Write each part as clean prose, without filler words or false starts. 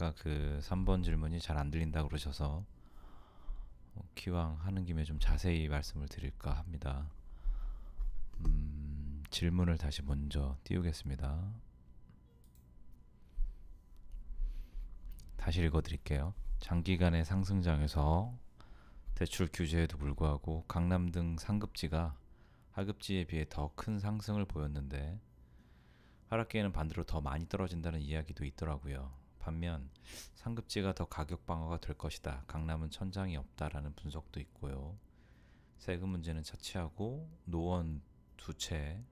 아까 그 3번 질문이 잘 안 들린다고 그러셔서 기왕 하는 김에 좀 자세히 말씀을 드릴까 합니다. 질문을 다시 먼저 띄우겠습니다. 다시 읽어드릴게요. 장기간의 상승장에서 대출 규제에도 불구하고 강남 등 상급지가 하급지에 비해 더 큰 상승을 보였는데 하락기에는 반대로 더 많이 떨어진다는 이야기도 있더라고요. 반면 상급지가 더 가격 방어가 될 것이다. 강남은 천장이 없다라는 분석도 있고요. 세금 문제는 차치하고 노원 두 채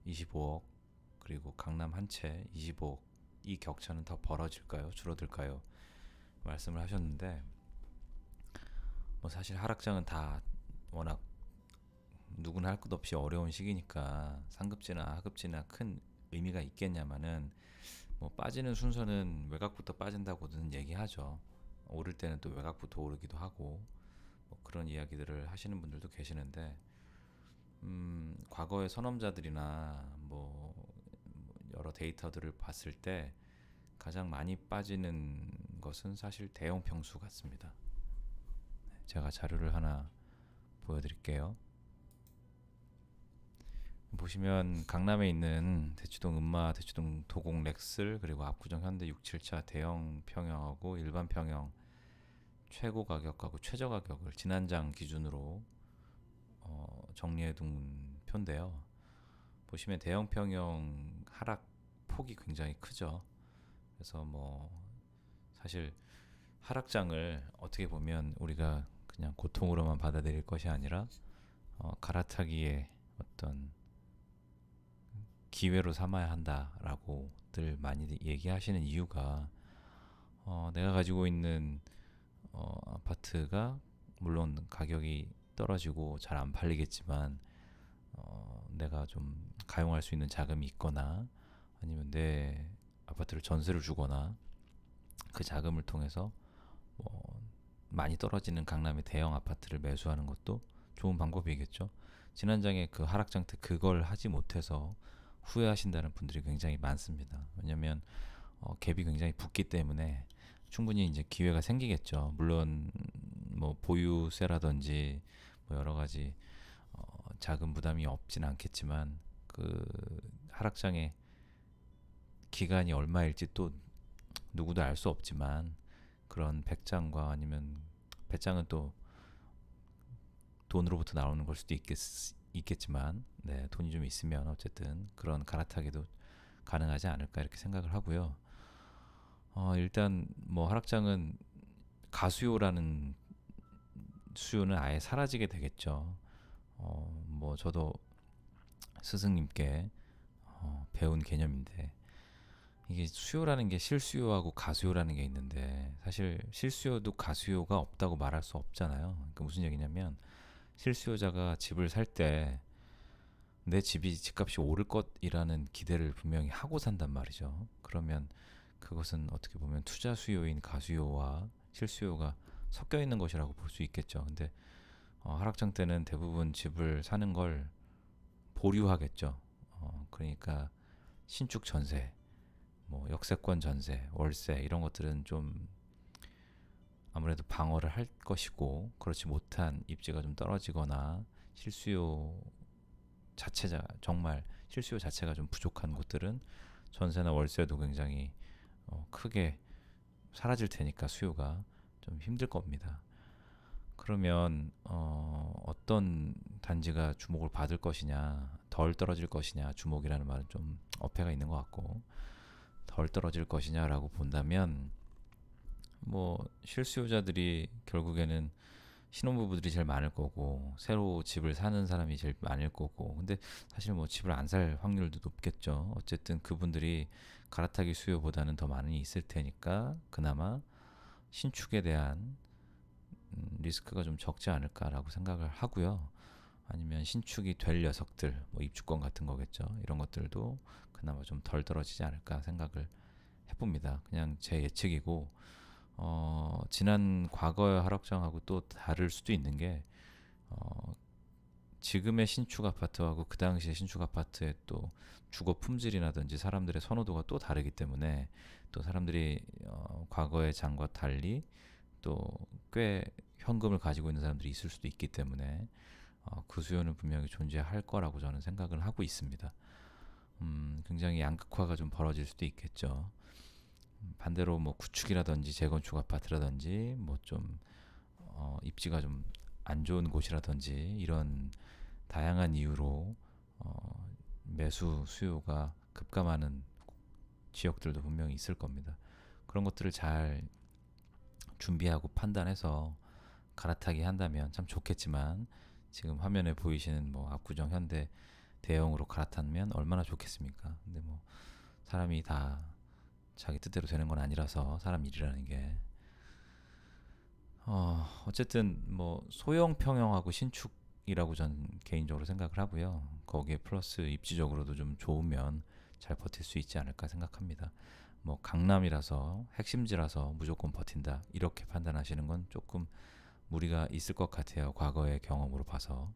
25억 그리고 강남 한 채 25억 이 격차는 더 벌어질까요? 줄어들까요? 말씀을 하셨는데 뭐 사실 하락장은 다 워낙 누구나 할 것 없이 어려운 시기니까 상급지나 하급지나 큰 의미가 있겠냐마는 뭐 빠지는 순서는 외곽부터 빠진다고는 얘기하죠. 오를 때는 또 외곽부터 오르기도 하고 뭐 그런 이야기들을 하시는 분들도 계시는데 과거의 선험자들이나 뭐 여러 데이터들을 봤을 때 가장 많이 빠지는 것은 사실 대형 평수 같습니다. 제가 자료를 하나 보여드릴게요. 보시면 강남에 있는 대치동 음마, 대치동 도곡 렉슬 그리고 압구정 현대 6, 7차 대형 평형하고 일반 평형 최고 가격하고 최저 가격을 지난장 기준으로 정리해 둔 표인데요. 보시면 대형 평형 하락 폭이 굉장히 크죠. 그래서 뭐 사실 하락장을 어떻게 보면 우리가 그냥 고통으로만 받아들일 것이 아니라 갈아타기의 어떤 기회로 삼아야 한다라고들 많이 얘기하시는 이유가 내가 가지고 있는 아파트가 물론 가격이 떨어지고 잘 안 팔리겠지만 내가 좀 가용할 수 있는 자금이 있거나 아니면 내 아파트를 전세를 주거나 그 자금을 통해서 많이 떨어지는 강남의 대형 아파트를 매수하는 것도 좋은 방법이겠죠. 지난장에 그 하락장 때 그걸 하지 못해서 후회하신다는 분들이 굉장히 많습니다. 왜냐하면 갭이 굉장히 붙기 때문에 충분히 이제 기회가 생기겠죠. 물론 뭐 보유세라든지 뭐 여러 가지 자금 부담이 없진 않겠지만 그 하락장의 기간이 얼마일지 또 누구도 알 수 없지만 그런 백장과 아니면 배짱은 또 돈으로부터 나오는 걸 수도 있겠지만 네, 돈이 좀 있으면 어쨌든 그런 갈아타기도 가능하지 않을까 이렇게 생각을 하고요. 일단 뭐 하락장은 가수요라는 수요는 아예 사라지게 되겠죠. 뭐 저도 스승님께 배운 개념인데 이게 수요라는 게 실수요하고 가수요라는 게 있는데 사실 실수요도 가수요가 없다고 말할 수 없잖아요. 그러니까 무슨 얘기냐면 실수요자가 집을 살 때 내 집이 집값이 오를 것이라는 기대를 분명히 하고 산단 말이죠. 그러면 그것은 어떻게 보면 투자 수요인 가수요와 실수요가 섞여 있는 것이라고 볼 수 있겠죠. 근데 하락장 때는 대부분 집을 사는 걸 보류하겠죠. 그러니까 신축 전세, 뭐 역세권 전세, 월세 이런 것들은 좀 아무래도 방어를 할 것이고 그렇지 못한 입지가 좀 떨어지거나 실수요 자체가 정말 실수요 자체가 좀 부족한 곳들은 전세나 월세도 굉장히 크게 사라질 테니까 수요가 좀 힘들 겁니다. 그러면 어떤 단지가 주목을 받을 것이냐, 덜 떨어질 것이냐, 주목이라는 말은 좀 어폐가 있는 것 같고 덜 떨어질 것이냐라고 본다면 뭐 실수요자들이 결국에는 신혼부부들이 제일 많을 거고 새로 집을 사는 사람이 제일 많을 거고 근데 사실 뭐 집을 안 살 확률도 높겠죠. 어쨌든 그분들이 갈아타기 수요보다는 더 많이 있을 테니까 그나마 신축에 대한 리스크가 좀 적지 않을까라고 생각을 하고요. 아니면 신축이 될 녀석들, 뭐 입주권 같은 거겠죠. 이런 것들도 그나마 좀 덜 떨어지지 않을까 생각을 해봅니다. 그냥 제 예측이고 지난 과거의 하락장하고 또 다를 수도 있는 게 지금의 신축 아파트하고 그 당시의 신축 아파트의 또 주거 품질이라든지 사람들의 선호도가 또 다르기 때문에 또 사람들이 과거의 장과 달리 또 꽤 현금을 가지고 있는 사람들이 있을 수도 있기 때문에 그 수요는 분명히 존재할 거라고 저는 생각을 하고 있습니다. 굉장히 양극화가 좀 벌어질 수도 있겠죠. 반대로 뭐 구축이라든지 재건축 아파트라든지 뭐 좀 입지가 좀 안 좋은 곳이라든지 이런 다양한 이유로 매수 수요가 급감하는 지역들도 분명히 있을 겁니다. 그런 것들을 잘 준비하고 판단해서 갈아타기 한다면 참 좋겠지만 지금 화면에 보이시는 뭐 압구정 현대 대형으로 갈아타면 얼마나 좋겠습니까? 근데 뭐 사람이 다 자기 뜻대로 되는 건 아니라서 사람 일이라는 게 어쨌든 뭐 소형 평형하고 신축이라고 전 개인적으로 생각을 하고요. 거기에 플러스 입지적으로도 좀 좋으면 잘 버틸 수 있지 않을까 생각합니다. 뭐 강남이라서 핵심지라서 무조건 버틴다 이렇게 판단하시는 건 조금 무리가 있을 것 같아요. 과거의 경험으로 봐서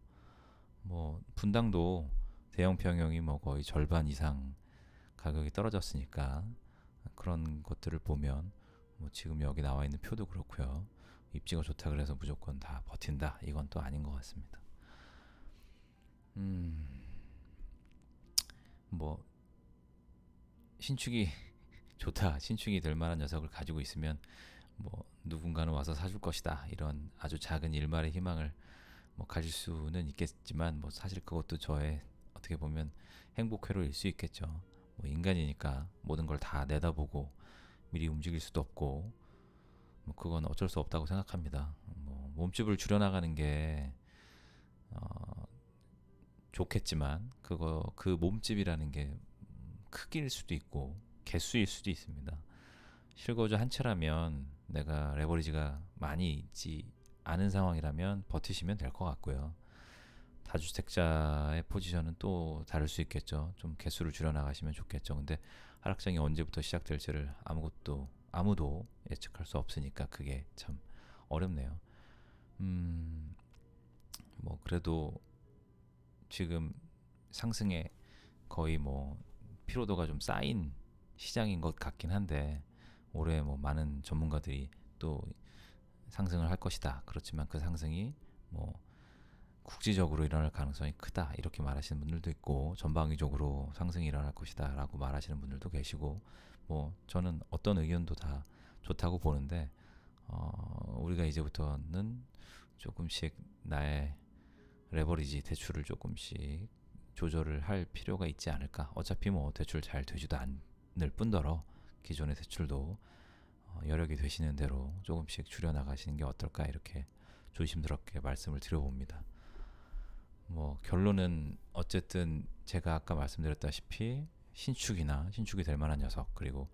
뭐 분당도 대형 평형이 뭐 거의 절반 이상 가격이 떨어졌으니까 그런 것들을 보면 뭐 지금 여기 나와 있는 표도 그렇고요. 입지가 좋다 그래서 무조건 다 버틴다 이건 또 아닌 것 같습니다. 뭐 신축이 좋다, 신축이 될 만한 녀석을 가지고 있으면 뭐 누군가는 와서 사줄 것이다 이런 아주 작은 일말의 희망을 뭐 가질 수는 있겠지만 뭐 사실 그것도 저의 어떻게 보면 행복 회로일 수 있겠죠. 뭐 인간이니까 모든 걸 다 내다보고 미리 움직일 수도 없고 뭐 그건 어쩔 수 없다고 생각합니다. 뭐 몸집을 줄여나가는 게 어, 좋겠지만 그거 그 몸집이라는 게 크기일 수도 있고 개수일 수도 있습니다. 실거주 한 채라면 내가 레버리지가 많이 있지 않은 상황이라면 버티시면 될 것 같고요. 다주택자의 포지션은 또 다를 수 있겠죠. 좀 개수를 줄여나가시면 좋겠죠. 근데 하락장이 언제부터 시작될지를 아무도 예측할 수 없으니까 그게 참 어렵네요. 뭐 그래도 지금 상승에 거의 뭐 피로도가 좀 쌓인 시장인 것 같긴 한데 올해 뭐 많은 전문가들이 또 상승을 할 것이다. 그렇지만 그 상승이 뭐 국지적으로 일어날 가능성이 크다. 이렇게 말하시는 분들도 있고 전방위적으로 상승이 일어날 것이다. 라고 말하시는 분들도 계시고 뭐 저는 어떤 의견도 다 좋다고 보는데 우리가 이제부터는 조금씩 나의 레버리지 대출을 조금씩 조절을 할 필요가 있지 않을까. 어차피 뭐 대출 잘 되지도 않을 뿐더러 기존의 대출도 여력이 되시는 대로 조금씩 줄여나가시는 게 어떨까 이렇게 조심스럽게 말씀을 드려봅니다. 뭐 결론은 어쨌든 제가 아까 말씀드렸다시피 신축이나 신축이 될 만한 녀석 그리고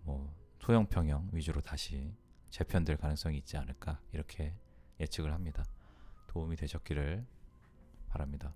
뭐 소형 평형 위주로 다시 재편될 가능성이 있지 않을까 이렇게 예측을 합니다. 도움이 되셨기를 바랍니다.